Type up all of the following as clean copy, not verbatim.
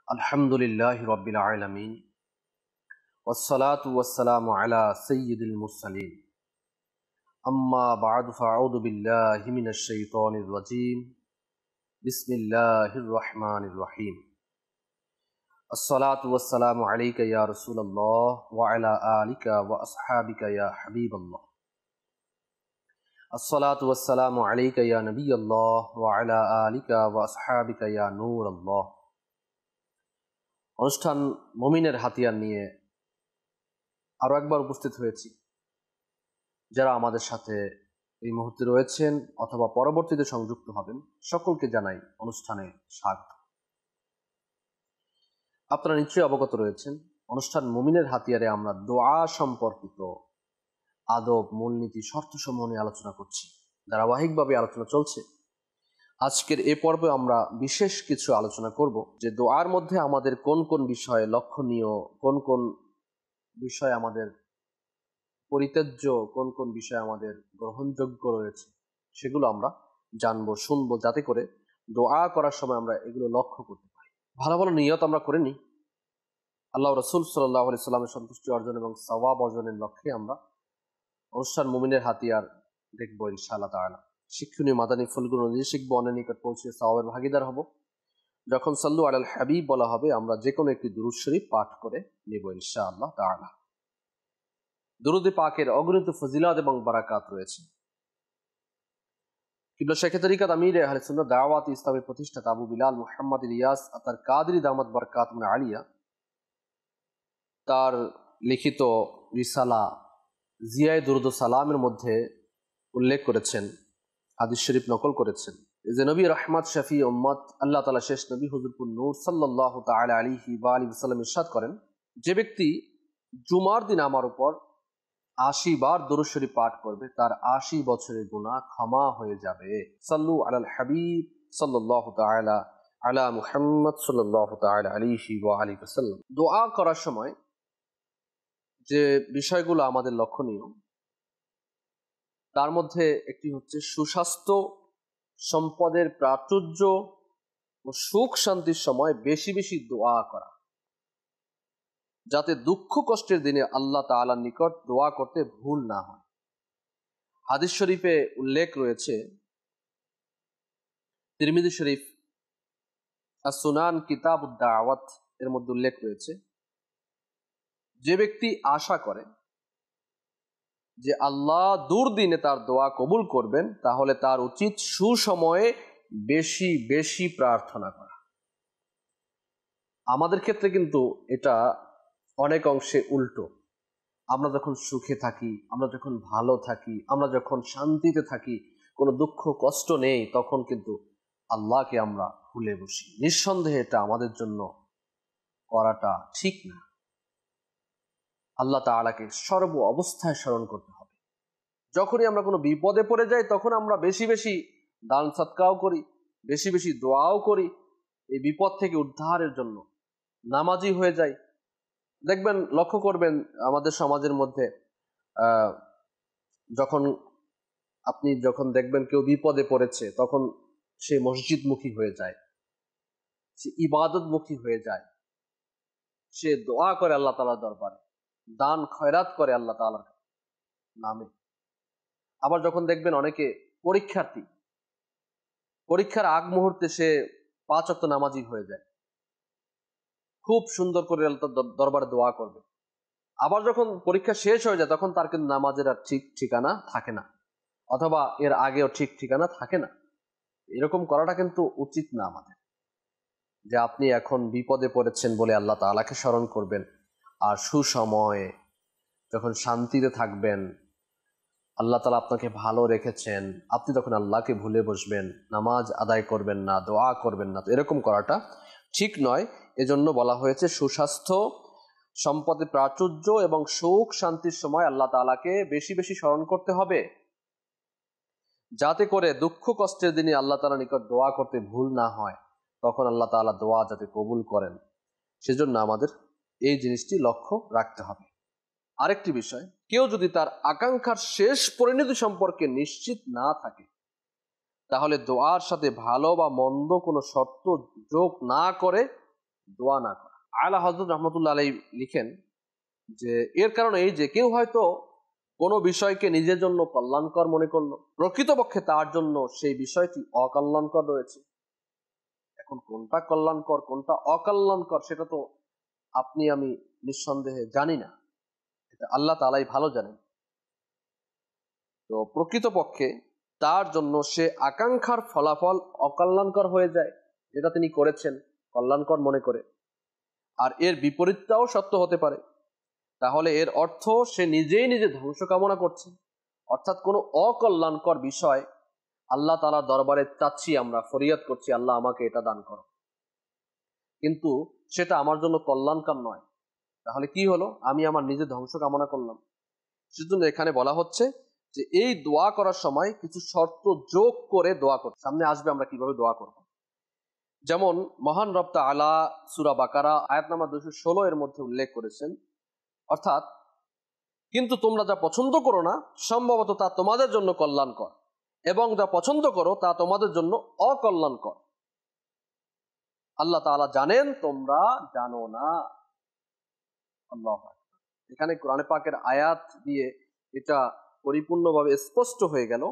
আলহামদুলিল্লাহি রাব্বিল আলামিন ওয়াসসালাতু ওয়াসসালামু আলা সাইয়্যিদিল মুরসালিন আম্মা বা'দু ফাআউযু বিল্লাহি মিনাশ শাইতানির রাজীম বিসমিল্লাহির রহমানির রহিম আসসালাতু ওয়াসসালামু আলাইকা ইয়া রাসূলুল্লাহ ওয়া আলা আলিকা ওয়া আসহাবিকা ইয়া হাবিবাল্লাহ আসসালাতু ওয়াসসালামু আলাইকা ইয়া নবিয়াল্লাহ ওয়া আলা আলিকা ওয়া আসহাবিকা ইয়া নূরাল্লাহ। অনুষ্ঠান মুমিনের হাতিয়ার নিয়ে আরো একবার উপস্থিত হয়েছি। যারা আমাদের সাথে এই মুহূর্তে রয়েছেন অথবা পরবর্তীতে সংযুক্ত হবেন, সকলকে জানাই অনুষ্ঠানে স্বাগত। আপনারা নিশ্চয়ই অবগত রয়েছেন, অনুষ্ঠান মুমিনের হাতিয়ারে আমরা দোয়া সম্পর্কিত আদব, মূলনীতি, শর্তসমূহ নিয়ে আলোচনা করছি। ধারাবাহিকভাবে আলোচনা চলছে। আজকের এ পর্বে আমরা বিশেষ কিছু আলোচনা করব যে দোয়ার মধ্যে আমাদের কোন কোন বিষয়ে লক্ষণীয়, কোন কোন বিষয় আমাদের পরিত্যাজ্য, কোন কোন বিষয় আমাদের গ্রহণযোগ্য রয়েছে, সেগুলো আমরা জানবো, শুনবো, যাতে করে দোয়া করার সময় আমরা এগুলো লক্ষ্য করতে পারি। ভালো ভালো নিয়ত আমরা করে নিই। আল্লাহ রাসূল সাল্লাল্লাহু আলাইহি সাল্লামের সন্তুষ্টি অর্জন এবং সওয়াব অর্জনের লক্ষ্যে আমরা অনুষ্ঠান মুমিনের হাতিয়ার দেখবো ইনশাআল্লাহ তাআলা। শিক্ষণীয় মাদানী ফুলগুলো নিজে শিখবো, অন্যের নিকট পৌঁছে সওয়াবের ভাগিদার হব। যখন সাল্লু আলাল হাবিব বলা হবে, আমরা যে কোনো একটি দুরূদ শরীফ পাঠ করে নেব ইনশাআল্লাহ তাআলা। দুরূদ পাকের অগণিত ফজিলত এবং বারাকাত রয়েছে। কিবলা শেখ তরিকাত আমির আহলে সুন্নাত দাওয়াত ইসলামের প্রতিষ্ঠাতা আবু বিলাল মুহাম্মদ ইলিয়াস আতার কাদরি দামাত বারাকাতুহু আলিয়া তার লিখিত রিসালা জিয়ায়ে দুরুদ ও সালামের মধ্যে উল্লেখ করেছেন, হাদিস শরীফ নকল করেছেন যে নবী রাহমাত শফি উম্মত আল্লাহ তাআলা শেষ নবী হুজুরপুর নূর সাল্লাল্লাহু তাআলা আলাইহি ওয়া আলিহি ওয়াসাল্লাম ইরশাদ করেন, যে ব্যক্তি জুমার দিন আমার উপর ৮০ বার দরুদ শরীফ পাঠ করবে, তার ৮০ বছরের গুনাহ ক্ষমা হয়ে যাবে। সাল্লু আলাল হাবিব সাল্লাল্লাহু তাআলা আলা মুহাম্মদ সাল্লাল্লাহু তাআলা আলাইহি ওয়া আলিহি ওয়াসাল্লাম। দোয়া করার সময় যে বিষয়গুলো আমাদের লক্ষণীয়, তার মধ্যে একটি হচ্ছে সুস্বাস্থ্য, সম্পদের প্রাচুর্য ও সুখ শান্তির সময় বেশি বেশি দোয়া করা, যাতে দুঃখ কষ্টের দিনে আল্লাহ তাআলার নিকট দোয়া করতে ভুল না হয়। হাদিস শরীফে উল্লেখ রয়েছে, তিরমিজি শরীফ as-সুনান কিতাবুদ দাওয়াত এর মধ্যে উল্লেখ রয়েছে, যে ব্যক্তি আশা করে যে আল্লাহ দুর্দিনে তার দোয়া কবুল করবেন, তাহলে তার উচিত সুসময়ে বেশি বেশি প্রার্থনা করা। আমাদের ক্ষেত্রে কিন্তু এটা অনেক অংশে উল্টো। আমরা যখন সুখে থাকি, আমরা যখন ভালো থাকি, আমরা যখন শান্তিতে থাকি, কোনো দুঃখ কষ্ট নেই, তখন কিন্তু আল্লাহকে আমরা ভুলে বসি। নিঃসন্দেহে এটা আমাদের জন্য করাটা ঠিক না। আল্লাহ তাআলাকে সর্ব অবস্থায় স্মরণ করতে হবে। যখনই আমরা কোনো বিপদে পড়ে যাই, তখন আমরা বেশি বেশি দান সদকাও করি, বেশি বেশি দোয়াও করি এই বিপদ থেকে উদ্ধারের জন্য, নামাজি হয়ে যাই। দেখবেন, লক্ষ্য করবেন আমাদের সমাজের মধ্যে যখন দেখবেন কেউ বিপদে পড়েছে, তখন সে মসজিদমুখী হয়ে যায়, সে ইবাদতমুখী হয়ে যায়, সে দোয়া করে আল্লাহ তাআলার দরবারে, দান খয়রাত করে আল্লাহ তাআলার নামে। আবার যখন দেখবেন অনেকে পরীক্ষার আগ মুহূর্তে সে ৫ ওয়াক্ত নামাজি হয়ে যায়, খুব সুন্দর করে আল্লাহর দরবারে দোয়া করবে। আবার যখন পরীক্ষা শেষ হয়ে যায়, তখন তার কিন্তু নামাজের আর ঠিক ঠিকানা থাকে না, অথবা এর আগেও ঠিক ঠিকানা থাকে না। এরকম করাটা কিন্তু উচিত না আমাদের, যে আপনি এখন বিপদে পড়েছেন বলে আল্লাহ তাআলাকে স্মরণ করবেন, আর সুসময়ে যখন শান্তিতে থাকবেন, আল্লাহ তাআলা আপনাকে ভালো রেখেছেন, আপনি তখন আল্লাহকে ভুলে বসবেন, নামাজ আদায় করবেন না, দোয়া করবেন না। তো এরকম করাটা ঠিক নয়। এজন্য বলা হয়েছে সুস্বাস্থ্য, সম্পদের প্রাচুর্য এবং সুখ শান্তির সময় আল্লাহ তাআলাকে বেশি বেশি স্মরণ করতে হবে, যাতে করে দুঃখ কষ্টের দিনে আল্লাহ তাআলার নিকট দোয়া করতে ভুল না হয়, তখন আল্লাহ তাআলা দোয়া যাতে কবুল করেন, সেজন্য আমাদের এই জিনিসটি লক্ষ্য রাখতে হবে। আরেকটি বিষয়, কেউ যদি তার আকাঙ্ক্ষার শেষ পরিণতি সম্পর্কে নিশ্চিত না থাকে, তাহলে দোয়ার সাথে ভালো বা মন্দ কোনো শর্ত যোগ না করে দোয়া না করা। আলা হযরত রাহমাতুল্লাহ আলাইহি লিখেন যে এর কারণ এই যে কেউ হয়তো কোনো বিষয়কে নিজের জন্য কল্যাণকর মনে করলো, প্রকৃতপক্ষে তার জন্য সেই বিষয়টি অকল্যাণকর রয়েছে। এখন কোনটা কল্যাণকর কোনটা অকল্যাণকর সেটা তো আপনি আমি নিঃসন্দেহে জানি না, এটা আল্লাহ তাআলাই ভালো জানেন। তো প্রকৃতপক্ষে তার জন্য সে আকাঙ্ক্ষার ফলাফল অকল্যাণকর হয়ে যায়, যেটা তিনি করেছেন কল্যাণকর মনে করে। আর এর বিপরীতটাও সত্য হতে পারে। তাহলে এর অর্থ সে নিজেই নিজে ধ্বংস কামনা করছে, অর্থাৎ কোনো অকল্যাণকর বিষয় আল্লাহ তাআলার দরবারে চাচ্ছি, আমরা ফরিয়াদ করছি আল্লাহ আমাকে এটা দান করো, কিন্তু সেটা আমার জন্য কল্যাণকর নয়। তাহলে কি হলো? আমি আমার নিজে ধ্বংস কামনা করলাম। সেজন্য এখানে বলা হচ্ছে যে এই দোয়া করার সময় কিছু শর্ত যোগ করে দোয়া করতে। সামনে আসবে আমরা কিভাবে দোয়া করব। যেমন মহান রব তাআলা সূরা বাকারা আয়াত নাম্বার 216 এর মধ্যে উল্লেখ করেছেন, অর্থাৎ কিন্তু তোমরা যা পছন্দ করো না সম্ভবত তা তোমাদের জন্য কল্যাণকর, এবং যা পছন্দ করো তা তোমাদের জন্য অকল্যাণকর। আল্লাহ তাআলা জানেন, তোমরা জানো না। আল্লাহু আকবার। এখানে কোরআনে পাকের আয়াত দিয়ে এটা পরিপূর্ণভাবে স্পষ্ট হয়ে গেল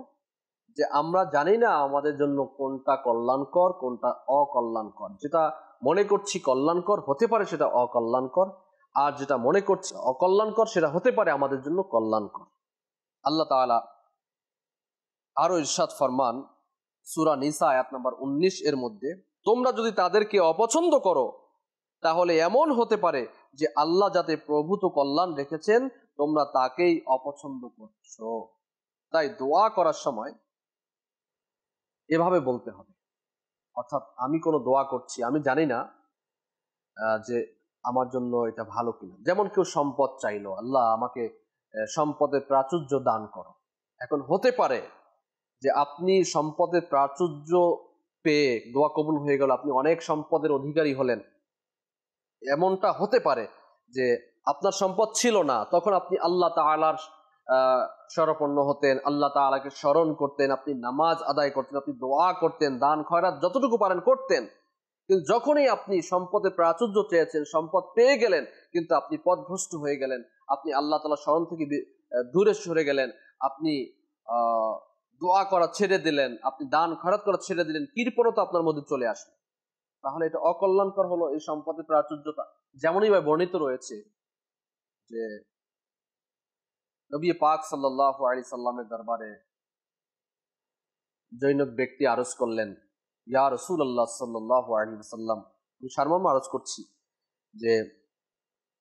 যে আমরা জানি না আমাদের জন্য কোনটা কল্যাণকর কোনটা অকল্যাণকর। যেটা মনে করছি কল্যাণকর হতে পারে সেটা অকল্যাণকর, আর যেটা মনে করছি অকল্যাণকর সেটা হতে পারে আমাদের জন্য কল্যাণকর। আল্লাহ তাআলা আরো ইরশাদ ফরমান সূরা নিসা আয়াত নাম্বার 19 এর মধ্যে, তোমরা যদি তাদেরকে অপছন্দ করো তাহলে এমন হতে পারে যে আল্লাহ যাতে প্রভূত কল্যাণ রেখেছেন তোমরা তাকেই অপছন্দ করছো। তাই দোয়া করার সময় এভাবে বলতে হবে, অর্থাৎ আমি কোনো দোয়া করছি, আমি জানি না যে আমার জন্য এটা ভালো কিনা। যেমন কেউ সম্পদ চাইলো, আল্লাহ আমাকে সম্পদের প্রাচুর্য দান করো। এখন হতে পারে যে আপনি সম্পদের প্রাচুর্য পেয়ে দোয়া কবুল হয়ে গেল, আপনি অনেক সম্পদের অধিকারী হলেন। এমনটা হতে পারে যে আপনার সম্পদ ছিল না, তখন আপনি আল্লাহ তাআলার শরণাপন্ন হতেন, আল্লাহ তাআলাকে স্মরণ করতেন, আপনি নামাজ আদায় করতেন, আপনি দোয়া করতেন, দান খয়রাত যতটুকু পারেন করতেন। কিন্তু যখনই আপনি সম্পদের প্রাচুর্য চেয়েছেন, সম্পদ পেয়ে গেলেন, কিন্তু আপনি পথভ্রষ্ট হয়ে গেলেন, আপনি আল্লাহ তাআলার স্মরণ থেকে দূরে সরে গেলেন, আপনি দোয়া করা ছেড়ে দিলেন, আপনি দান খয়রাত করা ছেড়ে দিলেন, কৃপণতা আপনার মধ্যে চলে আসে, তাহলে এটা অকল্যাণকর হলো এই সম্পদের প্রাচুর্যতা। যেমনই ভাবে বর্ণিত রয়েছে যে নবী পাক সাল্লাল্লাহু আলাইহি সাল্লামের দরবারে জৈনক ব্যক্তি আরজ করলেন, ইয়া রাসূলুল্লাহ সাল্লাল্লাহু আলাইহি ওয়াসাল্লাম, আমি সারমর্ম আরজ করছি যে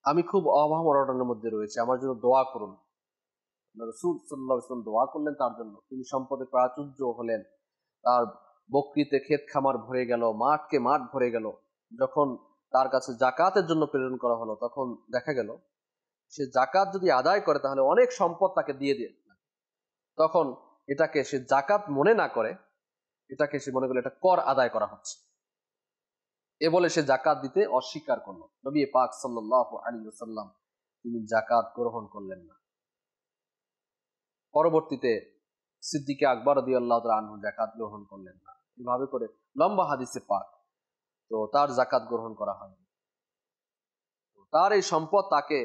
আমি খুব অভাব অনটনের মধ্যে রয়েছে, আমার জন্য দোয়া করুন। রাসূল সাল্লাল্লাহু আলাইহি ওয়াসাল্লাম দোয়া করলেন তার জন্য, তিনি সম্পদে প্রাচুর্য হলেন, তার বকরিতে ক্ষেত খামার ভরে গেল, মাঠকে মাঠ ভরে গেল। যখন তার কাছে যাকাতের জন্য প্রেরণ করা হলো তখন দেখা গেল সে যাকাত যদি আদায় করে তাহলে অনেক সম্পদ তাকে দিয়ে দিয়ে, তখন এটাকে সে যাকাত মনে না করে এটাকে সে মনে করলো এটা কর আদায় করা হচ্ছে, এ বলে সে যাকাত দিতে অস্বীকার করলো। নবী পাক সাল্লাল্লাহু আলাইহি ওয়াসাল্লাম তিনি যাকাত গ্রহণ করলেন না। পরবর্তীতে সিদ্দিকে আকবর রাদিয়াল্লাহু তাআলা আনহু যাকাত গ্রহণ করলেন না। এভাবে করে লম্বা হাদিসে পাক, তো তার যাকাত গ্রহণ করা হয়নি। তার এই সম্পদ তাকে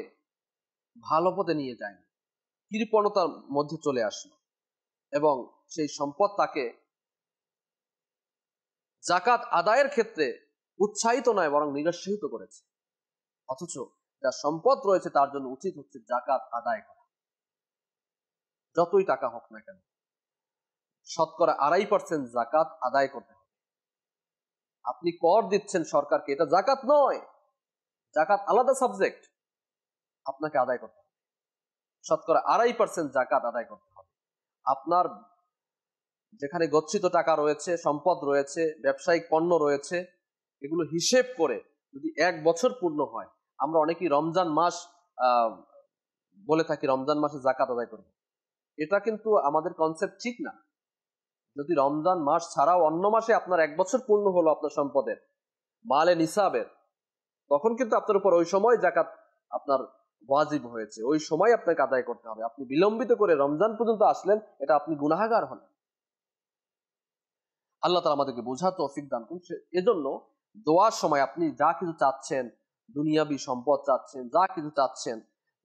ভালো পথে নিয়ে যায়নি, কৃপণতার মধ্যে চলে আসলো, এবং সেই সম্পদ তাকে যাকাত আদায়ের ক্ষেত্রে উৎসাহিত নয় বরং নিরুৎসাহিত করেছে। অথচ যার সম্পদ রয়েছে তার জন্য উচিত হচ্ছে যাকাত আদায় করা, যতই টাকা হোক না কেন। শতকরা 2.5% যাকাত আদায় করতে হবে। আপনি কর দিচ্ছেন সরকারকে, এটা যাকাত নয়, যাকাত আলাদা সাবজেক্ট, আপনাকে আদায় করতে হবে। শতকরা 2.5% যাকাত আদায় করতে হবে। আপনার যেখানে গচ্ছিত টাকা রয়েছে, সম্পদ রয়েছে, ব্যবসায়িক পণ্য রয়েছে, এগুলো হিসেব করে যদি 1 বছর পূর্ণ হয়, আমরা অনেকেই রমজান মাস বলে থাকি রমজান মাসে যাকাত আদায় করব, এটা কিন্তু আমাদের কনসেপ্ট ঠিক না। যদি রমজান মাস ছাড়াও অন্য মাসে আপনার 1 বছর পূর্ণ হলো আপনার সম্পদের মালে নিসাবের, তখন কিন্তু আপনার উপর ওই সময় যাকাত আপনার ওয়াজিব হয়েছে, ওই সময় আপনাকে আদায় করতে হবে। আপনি বিলম্বিত করে রমজান পর্যন্ত আসলেন, এটা আপনি গুনাহগার হলেন। আল্লাহ তাআলা আমাদেরকে বোঝার তৌফিক দান করুন। এজন্য দোয়ার সময় আপনি যা কিছু চাচ্ছেন, দুনিয়াবি সম্পদ চাচ্ছেন, যা কিছু চাচ্ছেন,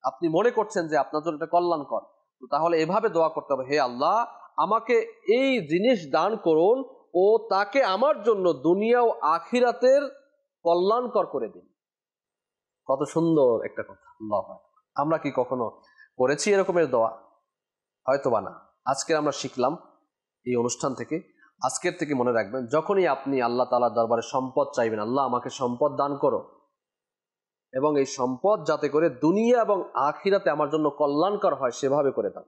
আপনি মনে করছেন যে আপনার জন্য এটা কল্যাণকর, তো তাহলে এভাবে দোয়া করতে হবে, হে আল্লাহ আমাকে এই জিনিস দান করুন ও তাকে আমার জন্য দুনিয়া ও আখিরাতের কল্যাণকর করে দিন। কত সুন্দর একটা কথা। আল্লাহ, আমরা কি কখনো করেছি এরকমের দোয়া? হয়তো বা না। আজকে আমরা শিখলাম এই অনুষ্ঠান থেকে। আজকের থেকে মনে রাখবেন, যখনই আপনি আল্লাহ তাআলার দরবারে সম্পদ চাইবেন, আল্লাহ আমাকে সম্পদ দান করো এবং এই সম্পদ যাতে করে দুনিয়া এবং আখিরাতে আমার জন্য কল্যাণকর হয় সেভাবে করে দাও।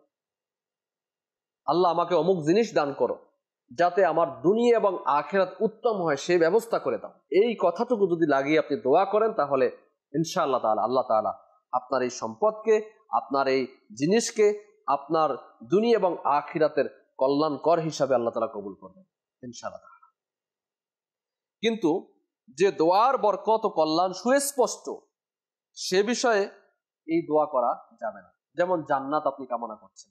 আল্লাহ আমাকে অমুক জিনিস দান করো যাতে আমার দুনিয়া এবং আখিরাত উত্তম হয় সেই ব্যবস্থা করে দাও। এই কথাটুকু যদি লাগিয়ে আপনি দোয়া করেন তাহলে ইনশাআল্লাহ তাআলা আল্লাহ তাআলা আপনার এই সম্পদকে, আপনার এই জিনিসকে আপনার দুনিয়া এবং আখিরাতের কল্যাণকর হিসাবে আল্লাহ তাআলা কবুল করবেন ইনশাআল্লাহ তাআলা। কিন্তু যে দোয়ার বরকত ও কল্যাণ সুস্পষ্ট, সে বিষয়ে এই দোয়া করা যাবে না। যেমন জান্নাত আপনি কামনা করছেন,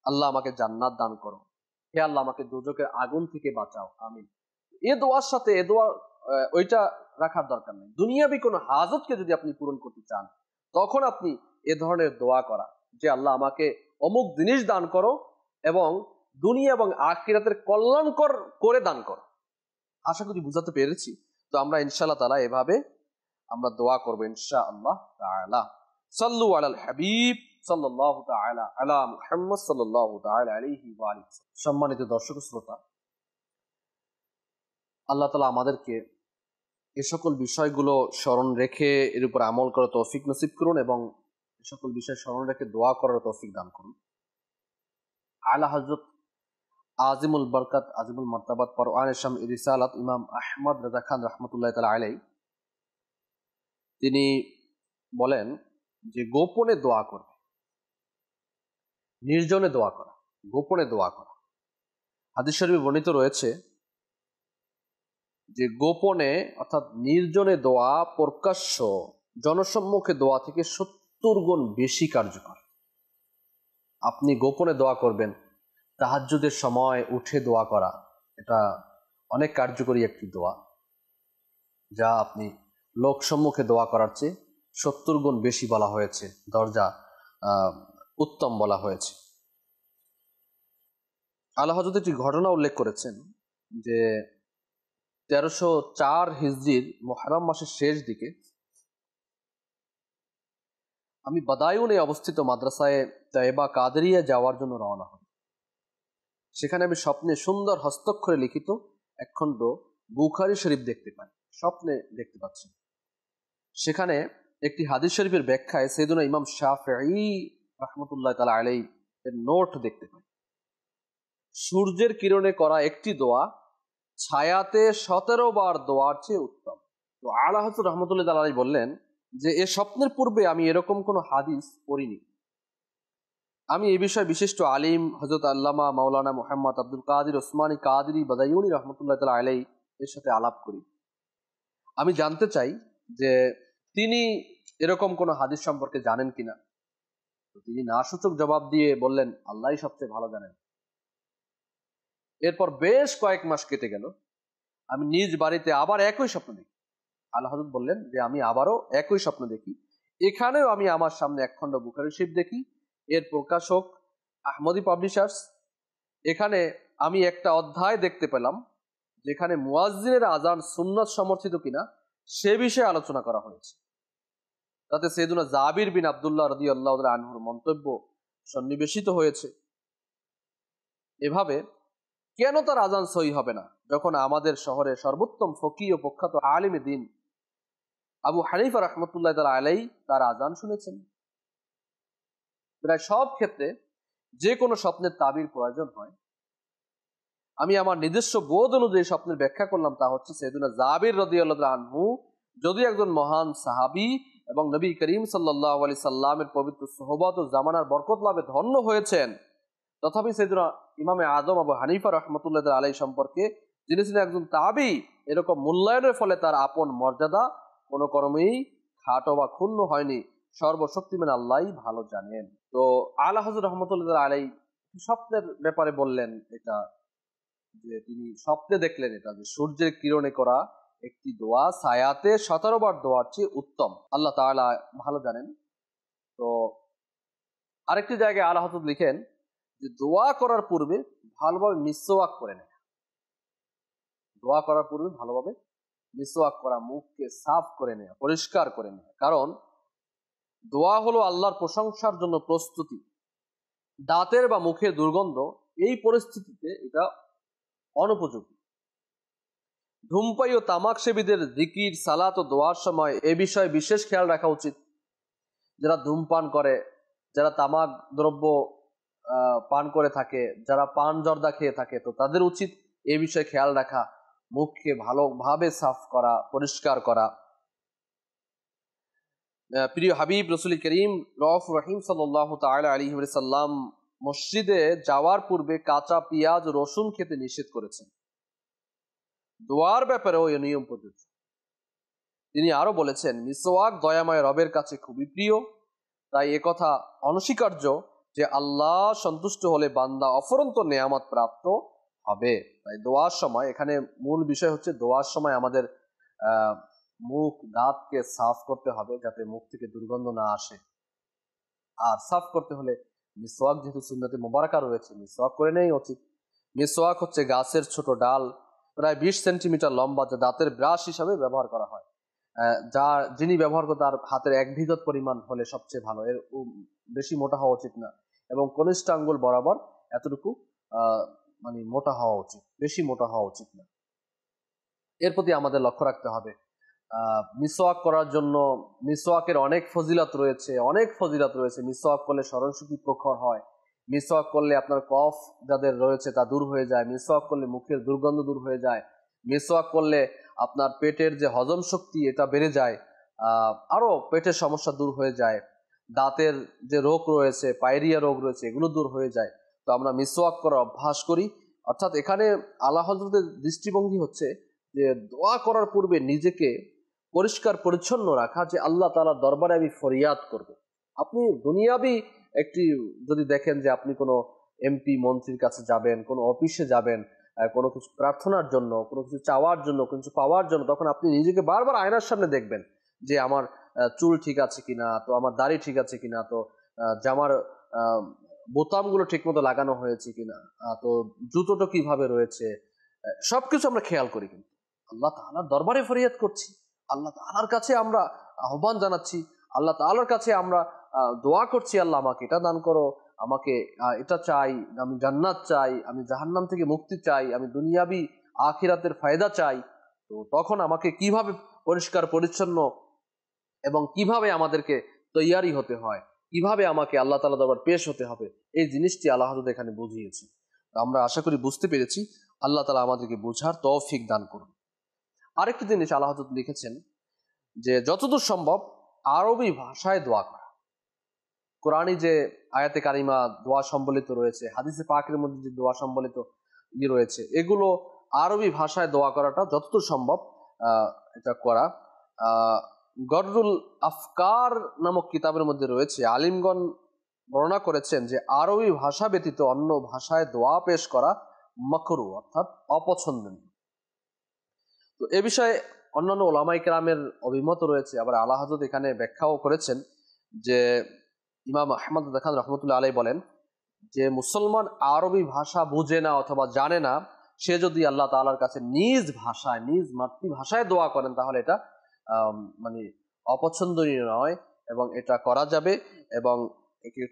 আল্লাহ আমাকে জান্নাত দান করো, হে আল্লাহ আমাকে দোজখের আগুন থেকে বাঁচাও, আমিন। এ দোয়ার সাথে এ দোয়া ওইটা রাখার দরকার নেই। দুনিয়াবি কোনো হাজতকে যদি আপনি পূরণ করতে চান তখন আপনি এ ধরনের দোয়া করা যে আল্লাহ আমাকে অমুক জিনিস দান করো এবং দুনিয়া এবং আখিরাতের কল্যাণকর করে দান করো। আশা করি বুঝাতে পেরেছি। তো আমরা ইনশাআল্লাহ তাআলা এভাবে আমরা দোয়া করবো ইনশাআল্লাহ তাআলা। সাল্লু আলাল হাবিব সাল্লাল্লাহু তাআলা আলা মুহাম্মদ সাল্লাল্লাহু তাআলা আলাইহি ওয়া আলিহি। সম্মানিত দর্শক শ্রোতা, আল্লাহ তাআলা আমাদেরকে এ সকল বিষয়গুলো স্মরণ রেখে এর উপর আমল করার তৌফিক নসিব করুন এবং এ সকল বিষয় স্মরণ রেখে দোয়া করার তৌফিক দান করুন। আলা হযরত আজিমুল বরকত আজিমুল মারতাবাত পরওয়ানে শাম রিসালাত ইমাম আহমদ রাজা খান রাহমাতুল্লাহি তাআলা আলাইহি তিনি বলেন যে গোপনে দোয়া করবে, নির্জনে দোয়া করা, গোপনে দোয়া করা। হাদিস শরীফে বর্ণিত রয়েছে যে গোপনে অর্থাৎ নির্জনে দোয়া প্রকাশ্য জনসম্মুখে দোয়া থেকে 70 গুণ বেশি কার্যকর। আপনি গোপনে দোয়া করবেন, তাহাজ্জুদের সময় উঠে দোয়া করা, এটা অনেক কার্যকরী একটি দোয়া, যা আপনি লোক সম্মুখে দোয়া করার চেয়ে 70 গুণ বেশি বলা হয়েছে, দরজা উত্তম বলা হয়েছে। আল্লাহ হযরত একটি ঘটনা উল্লেখ করেছেন যে 1304 হিজরির মুহররম মাসের শেষ দিকে আমি বাদায়ুনে অবস্থিত মাদ্রাসায় তায়েবা কাদেরিয়া যাওয়ার জন্য রওনা হই। সেখানে আমি স্বপ্নে সুন্দর হস্তাক্ষরে লিখিত একখণ্ড বুখারী শরীফ দেখতে পাই। স্বপ্নে দেখতে পাচ্ছি সেখানে একটি হাদিস শরীফের ব্যাখ্যায় সাইয়েদুনা ইমাম শাফিঈ রাহমাতুল্লাহি তাআলা আলাইহি এর নোট দেখতে পাই। সূর্যের কিরণে করা একটি দোয়া ছায়াতে 17 বার দোয়ার চেয়ে উত্তম। তো আলা হযরত রাহমাতুল্লাহি তাআলা আলাইহি বললেন যে এ স্বপ্নের পূর্বে আমি এরকম কোনো হাদিস পড়িনি। আমি এই বিষয়ে বিশিষ্ট আলিম হযরত আল্লামা মাওলানা মুহাম্মদ আব্দুল কাদির ওসমানী কাদরি বাদায়ুনি রাহমাতুল্লাহি তাআলা আলাইহি এর সাথে আলাপ করি। আমি জানতে চাই যে তিনি এরকম কোনো হাদিস সম্পর্কে জানেন কিনা। তো তিনি না সূচক জবাব দিয়ে বললেন, আল্লাহই সবচেয়ে ভালো জানেন। এরপর বেশ কয়েক মাস কেটে গেল। আমি নিজ বাড়িতে আবার একই স্বপ্ন দেখি। আল্লাহ হযরত বললেন যে আমি আবারও একই স্বপ্ন দেখি। এখানেও আমি আমার সামনে একখণ্ড বুখারী শরীফ দেখি, এর প্রকাশক আহমদী পাবলিশার্স। এখানে আমি একটা অধ্যায় দেখতে পেলাম যেখানে মুয়াজ্জিনের আজান সুন্নাত সমর্থিত কিনা সে বিষয়ে আলোচনা করা হয়েছে। তাতে সাইয়েদুনা জাবির বিন আব্দুল্লাহ রাদিয়াল্লাহু তাআলা আনহুর মন্তব্য সন্নিবেশিত হয়েছে। এভাবে কেন তার আজান সহি হবে না যখন আমাদের শহরে সর্বোত্তম ফকিহ ও প্রখ্যাত আলিমে দ্বীন আবু হানিফা রাহমাতুল্লাহি তাআলা আলাইহি তার আজান শুনেছেন। প্রায় সব ক্ষেত্রে যে কোনো স্বপ্নের তাবির প্রয়োজন হয়। আমি আমার নিজস্ব বোধ অনুযায়ী স্বপ্নের ব্যাখ্যা করলাম, তা হচ্ছে সাইয়েদুনা জাবির রাদিয়াল্লাহু তাআলা আনহু যদি একজন মহান সাহাবী এবং নবী করিম সাল্লাল্লাহু আলাইহি সাল্লামের পবিত্র সোহবত ও জামানার বরকত লাভে ধন্য হয়েছেন, তথাপি সাইয়েদুনা ইমামে আজম আবু হানিফা রাহমাতুল্লাহি তাআলা আলাইহি সম্পর্কে যিনি ছিলেন একজন তাবী, এরকম মূল্যায়নের ফলে তার আপন মর্যাদা কোনো কর্মেই খাটো বা ক্ষুণ্ণ হয়নি। সর্বশক্তিমান আল্লাহই ভালো জানেন। তো আলা হযরত রাহমাতুল্লাহি তাআলা আলাইহি স্বপ্নের ব্যাপারে বললেন, এটা যে তিনি স্বপ্নে দেখলেন এটা, যে সূর্যের কিরণে করা একটি দোয়া ছায়াতে 17 বার দোয়ার চেয়ে উত্তম। আল্লাহ তাআলা ভালো জানেন। তো আরেকটি জায়গায় আলা হযরত লিখেন যে দোয়া করার পূর্বে ভালোভাবে মিসওয়াক করে নেয়। দোয়া করার পূর্বে ভালোভাবে মিসওয়াক করা, মুখকে সাফ করে নেওয়া, পরিষ্কার করে নেওয়া। কারণ দোয়া হলো আল্লাহর প্রশংসার জন্য প্রস্তুতি। দাঁতের বা মুখের দুর্গন্ধ এই পরিস্থিতিতে এটা অনুপযোগী। ধূমপায়ী ও তামাক সেবীদের জিকির, সালাত ও দোয়ার সময় এ বিষয়ে বিশেষ খেয়াল রাখা উচিত। যারা ধূমপান করে, যারা তামাক দ্রব্য পান করে থাকে, যারা পান জর্দা খেয়ে থাকে, তো তাদের উচিত এ বিষয়ে খেয়াল রাখা, মুখকে ভালোভাবে সাফ করা, পরিষ্কার করা। প্রিয় হাবিব রসুল করিম রউফ রহিম সাল্লাল্লাহু তাআলা আলাইহি ওয়াসাল্লাম মসজিদে যাওয়ার পূর্বে কাঁচা পেঁয়াজ ও রসুন খেতে নিষেধ করেছেন। দোয়ার ব্যাপারেও এই নিয়ম প্রযোজ্য। তিনি আরো বলেছেন, মিসওয়াক দয়াময় রবের কাছে খুবই প্রিয়, তাই একথা অনস্বীকার্য যে আল্লাহ সন্তুষ্ট হলে বান্দা অফুরন্ত নেয়ামত প্রাপ্ত হবে। তাই দোয়ার সময়, এখানে মূল বিষয় হচ্ছে দোয়ার সময় আমাদের মুখ, দাঁতকে সাফ করতে হবে যাতে মুখ থেকে দুর্গন্ধ না আসে। আর সাফ করতে হলে মিসওয়াক যেহেতু সুন্নতে মুবারাকা রয়েছে, মিসওয়াক করে নেই উচিত। মিসওয়াক হচ্ছে গাছের ছোট ডাল, প্রায় 20 সেন্টিমিটার লম্বা, যা দাঁতের ব্রাশ হিসাবে ব্যবহার করা হয়। যিনি ব্যবহার করে তার হাতের 1 বিঘত পরিমাণ হলে সবচেয়ে ভালো, এর বেশি মোটা হওয়া উচিত না, এবং কনিষ্ঠ আঙ্গুল বরাবর এতটুকু মানে মোটা হওয়া উচিত, বেশি মোটা হওয়া উচিত না। এর প্রতি আমাদের লক্ষ্য রাখতে হবে। মিসওয়াক করার জন্য মিসওয়াকের অনেক ফজিলত রয়েছে। মিসওয়াক করলে স্মরণশক্তি প্রখর হয়, মিসওয়াক করলে আপনার কফ যাদের রয়েছে তা দূর হয়ে যায়, মিসওয়াক করলে মুখের দুর্গন্ধ দূর হয়ে যায়, মিসওয়াক করলে আপনার পেটের যে হজম শক্তি এটা বেড়ে যায়, আরো পেটের সমস্যা দূর হয়ে যায়, দাঁতের যে রোগ রয়েছে, পায়রিয়া রোগ রয়েছে, এগুলো দূর হয়ে যায়। তো আমরা মিসওয়াক করার অভ্যাস করি। অর্থাৎ এখানে আলা হযরতের দৃষ্টিভঙ্গি হচ্ছে যে দোয়া করার পূর্বে নিজেকে পরিষ্কার পরিচ্ছন্ন রাখা, যে আল্লাহ তাআলার দরবারে আমি ফরিয়াদ করব। আপনি দুনিয়াবি একটি যদি দেখেন যে আপনি কোনো এমপি মন্ত্রীর কাছে যাবেন, কোনো অফিসে যাবেন, কোনো কিছু প্রার্থনার জন্য, কোনো কিছু চাওয়ার জন্য, কিছু পাওয়ার জন্য, তখন আপনি নিজেকে বারবার আয়নার সামনে দেখবেন যে আমার চুল ঠিক আছে কিনা, তো আমার দাড়ি ঠিক আছে কিনা, তো জামার বোতামগুলো ঠিক মতো লাগানো হয়েছে কিনা, তো জুতোটা কিভাবে রয়েছে, সবকিছু আমরা খেয়াল করি। কিন্তু আল্লাহ তাআলার দরবারে ফরিয়াদ করছি, আল্লাহ তাআলার কাছে আমরা আহ্বান জানাচ্ছি, আল্লাহ তাআলার কাছে আমরা দোয়া করছি, আল্লাহ আমাকে এটা দান করো, আমাকে এটা চাই, আমি জান্নাত চাই, আমি জাহান্নাম থেকে মুক্তি চাই, আমি দুনিয়াবি আখিরাতের ফায়দা চাই। তো তখন আমাকে কিভাবে পরিষ্কার পরিচ্ছন্ন এবং কিভাবে আমাদেরকে তৈয়ারি হতে হয়, কিভাবে আমাকে আল্লাহ তাআলা দরবার পেশ হতে হবে, এই জিনিসটি আল্লাহ তাআলা এখানে বুঝিয়েছে। আমরা আশা করি বুঝতে পেরেছি। আল্লাহ তাআলা আমাদেরকে বোঝার তৌফিক দান করুন। আরেকটি জিনিস আল্লাহ তাআলা লিখেছেন যে যতদূর সম্ভব আরবি ভাষায় দোয়া করা। কোরআনে যে আয়াতে কারিমা দোয়া সম্বলিত রয়েছে, হাদিসে পাকের মধ্যে যে দোয়া সম্বলিত রয়েছে, এগুলো আরবি ভাষায় দোয়া করাটা যতদূর সম্ভব এটা করা। গররুল আফকার নামক কিতাবের মধ্যে রয়েছে, আলিমগণ বর্ণনা করেছেন যে আরবি ভাষা ব্যতীত অন্য ভাষায় দোয়া পেশ করা মাকরু, অর্থাৎ অপছন্দনীয়। তো এ বিষয়ে অন্যান্য ওলামায়ে কেরামের অভিমত রয়েছে। আবার আলা হযরত এখানে ব্যাখ্যাও করেছেন যে ইমাম আহমদ খান রহমতুল্লাহ আলাইহি বলেন যে মুসলমান আরবি ভাষা বুঝে না অথবা জানে না, সে যদি আল্লাহ তাআলার কাছে নিজ ভাষায়, নিজ মাতৃভাষায় দোয়া করেন, তাহলে এটা মানে অপছন্দনীয় নয় এবং এটা করা যাবে এবং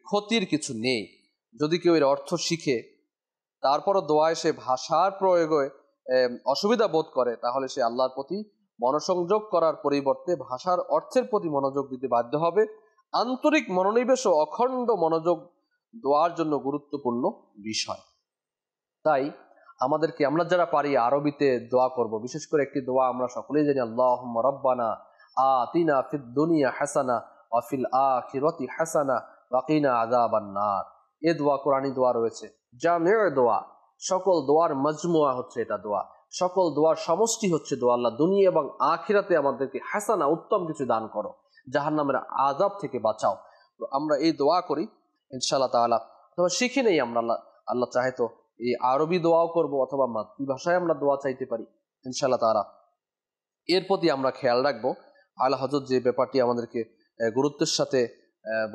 ক্ষতির কিছু নেই। যদি কেউ এর অর্থ শিখে তারপরও দোয়ায় সে ভাষার প্রয়োগে অসুবিধা বোধ করে, তাহলে সে আল্লাহর প্রতি মনোসংযোগ করার পরিবর্তে ভাষার অর্থের প্রতি মনোযোগ দিতে বাধ্য হবে। আন্তরিক মনোনিবেশ ও অখণ্ড মনোযোগ দোয়ার জন্য গুরুত্বপূর্ণ বিষয়। তাই আমাদেরকে, আমরা যারা পারি আরবিতে দোয়া করব। বিশেষ করে একটি দোয়া আমরা সকলেই জানি, আল্লাহুম্মা রাব্বানা আতিনা ফিদ দুনিয়া হাসানা ওয়া ফিল আখিরাতি হাসানা ওয়া কিনা আযাবান নার। এই দোয়া কোরআনী দোয়া রয়েছে, জামিউ দোয়া, সকল দোয়ার মজমুয়া হচ্ছে এটা দোয়া, সকল দোয়ার সমষ্টি হচ্ছে দোয়া, আল্লাহ দুনিয়া এবং আখিরাতে আমাদেরকে হাসানা, উত্তম কিছু দান করো, জাহান্নামের আযাব থেকে বাঁচাও। তো আমরা এই দোয়া করি ইনশাআল্লাহ তাআলা, অথবা শিখে নেই আমরা, আল্লাহ চাহে তো এই আরবি দোয়াও করব অথবা মাতৃভাষায় আমরা দোয়া চাইতে পারি ইনশাআল্লাহ তাআলা। এর প্রতি আমরা খেয়াল রাখবো। আলা হযরত যে ব্যাপারটি আমাদেরকে গুরুত্বের সাথে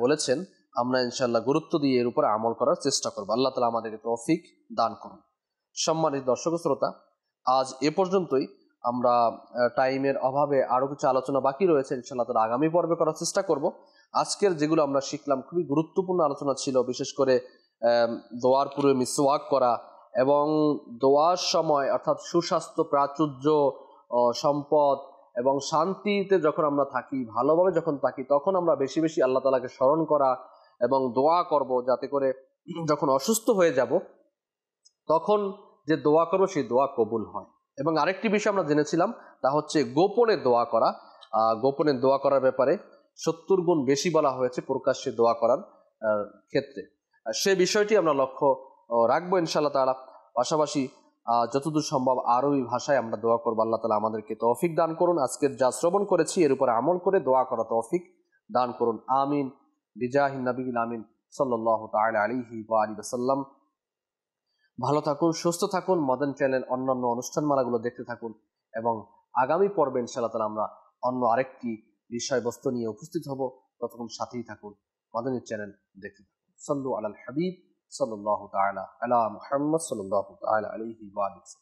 বলেছেন, আমরা ইনশাআল্লাহ গুরুত্ব দিয়ে এর উপর আমল করার চেষ্টা করব। আল্লাহ তাআলা আমাদেরকে তৌফিক দান করুন। সম্মানিত দর্শক শ্রোতা, আজ এ পর্যন্তই। আমরা টাইমের অভাবে আরো কিছু আলোচনা বাকি রয়েছে, ইনশাআল্লাহ তাআলা আগামী পর্বে করার চেষ্টা করব। আজকের যেগুলো আমরা শিখলাম খুবই গুরুত্বপূর্ণ আলোচনা ছিল, বিশেষ করে দোয়ার পূর্বে মিসওয়াক করা এবং দোয়ার সময় অর্থাৎ সুস্বাস্থ্য, প্রাচুর্য, সম্পদ এবং শান্তিতে যখন আমরা থাকি, ভালোভাবে যখন থাকি, তখন আমরা বেশি বেশি আল্লাহ তাআলাকে স্মরণ করা এবং দোয়া করব, যাতে করে যখন অসুস্থ হয়ে যাব তখন যে দোয়া করবো সেই দোয়া কবুল হয়। এবং আরেকটি বিষয় আমরা জেনেছিলাম, তা হচ্ছে গোপনে দোয়া করা। গোপনে দোয়া করার ব্যাপারে 70 গুণ বেশি বলা হয়েছে প্রকাশ্যে দোয়া করার ক্ষেত্রে। সে বিষয়টি আমরা লক্ষ্য রাখবো ইনশাআল্লাহ তাআলা। পাশাপাশি যতদূর সম্ভব আরবি ভাষায় আমরা দোয়া করবো। আল্লাহ তাআলা আমাদেরকে তৌফিক দান করুন। আজকের যা শ্রবণ করেছি এর উপর আমল করে দোয়া করা তৌফিক দান করুন। আমিন বিজাহিন নবিয়িল আমিন সাল্লাল্লাহু তাআলা আলাইহি ওয়া আলিহি ওয়াসাল্লাম। ভালো থাকুন, সুস্থ থাকুন, মডার্ন চ্যানেল অন্যান্য অনুষ্ঠানমালাগুলো দেখতে থাকুন এবং আগামী পর্বে ইনশাআল্লাহ তাআলা আমরা অন্য আরেকটি বিষয়বস্তু নিয়ে উপস্থিত হব। ততক্ষণ সাথেই থাকুন, মডার্ন চ্যানেল দেখতে থাকুন। সাল্লু আলাল হাবিব সাল্লাল্লাহু তাআলা আলা মুহাম্মদ সাল্লাল্লাহু তাআলা আলাইহি ওয়া আলিহি।